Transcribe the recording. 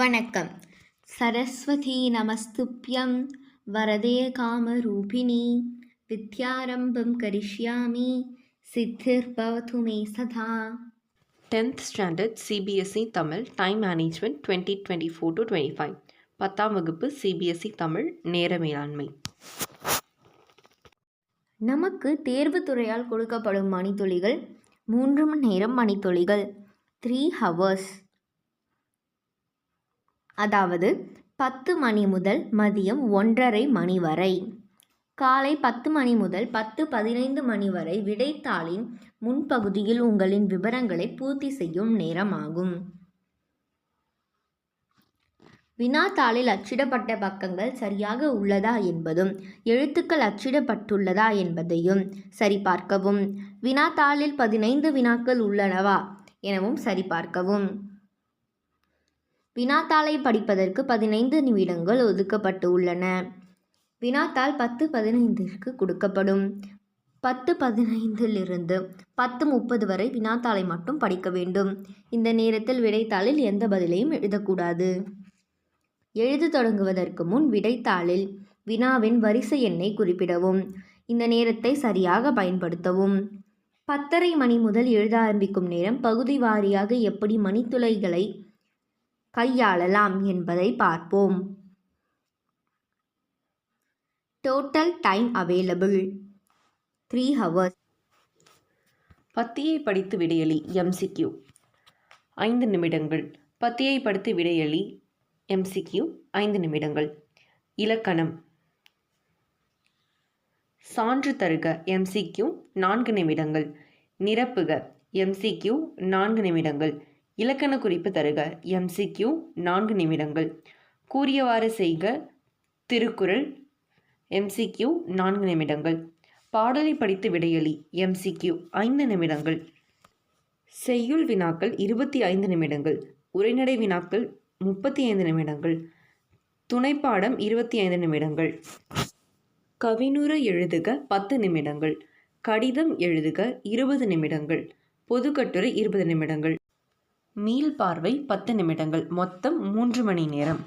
வணக்கம். சரஸ்வதி நமஸ்துப்யம் வரதே காமரூபிணி வித்யாரம்பம் கரிஷ்யாமி சித்திர்பவது மே சதா. 10th Standard CBSE Tamil time management 2024-25 10ஆம் வகுப்பு CBSE தமிழ் நேர மேலாண்மை. நமக்கு தேர்வு துறையால் கொடுக்கப்படும் மணித்துளிகள் 3 மணி நேரம் மணித்துளிகள் 3 hours. அதாவது 10 மணி முதல் மதியம் 1:30 மணி வரை. காலை 10 மணி முதல் 10:15 மணி வரை விடைத்தாளின் முன்பகுதியில் உங்களின் விவரங்களை பூர்த்தி செய்யும் நேரமாகும். வினாத்தாளில் அச்சிடப்பட்ட பக்கங்கள் சரியாக உள்ளதா என்பதும் எழுத்துக்கள் அச்சிடப்பட்டுள்ளதா என்பதையும் சரிபார்க்கவும். வினாத்தாளில் 15 வினாக்கள் உள்ளனவா எனவும் சரிபார்க்கவும். வினாத்தாளை படிப்பதற்கு 15 நிமிடங்கள் ஒதுக்கப்பட்டு உள்ளன. வினாத்தாள் 10:15 கொடுக்கப்படும். 10:15 10:30 வரை வினாத்தாளை மட்டும் படிக்க வேண்டும். இந்த நேரத்தில் விடைத்தாளில் எந்த பதிலையும் எழுதக்கூடாது. எழுத தொடங்குவதற்கு முன் விடைத்தாளில் வினாவின் வரிசை எண்ணை குறிப்பிடவும். இந்த நேரத்தை சரியாக பயன்படுத்தவும். 10:30 மணி முதல் எழுத ஆரம்பிக்கும் நேரம் பகுதி வாரியாக எப்படி மணித்துளைகளை கையாளலாம் என்பதை பார்ப்போம். Total time available 3 hours. பத்தியை படித்து விடையளி MCQ 5 நிமிடங்கள். பத்தியை படித்து விடையளி MCQ 5 நிமிடங்கள். இலக்கணம். சான்று தருக MCQ 4 நிமிடங்கள். நிரப்புக MCQ 4 நிமிடங்கள். இலக்கண குறிப்பு தருக MCQ 4 நிமிடங்கள். கூறியவாறு செய்க திருக்குறள் MCQ 4 நிமிடங்கள். பாடலை படித்து விடையளி MCQ 5 நிமிடங்கள். செய்யுள் வினாக்கள் 25 நிமிடங்கள். உரைநடை வினாக்கள் 35 நிமிடங்கள். துணைப்பாடம் 25 நிமிடங்கள். கவினுரை எழுதுக 10 நிமிடங்கள். கடிதம் எழுதுக 20 நிமிடங்கள். பொதுக்கட்டுரை 20 நிமிடங்கள். மீள்பார்வை 10 நிமிடங்கள். மொத்தம் 3 மணி நேரம்.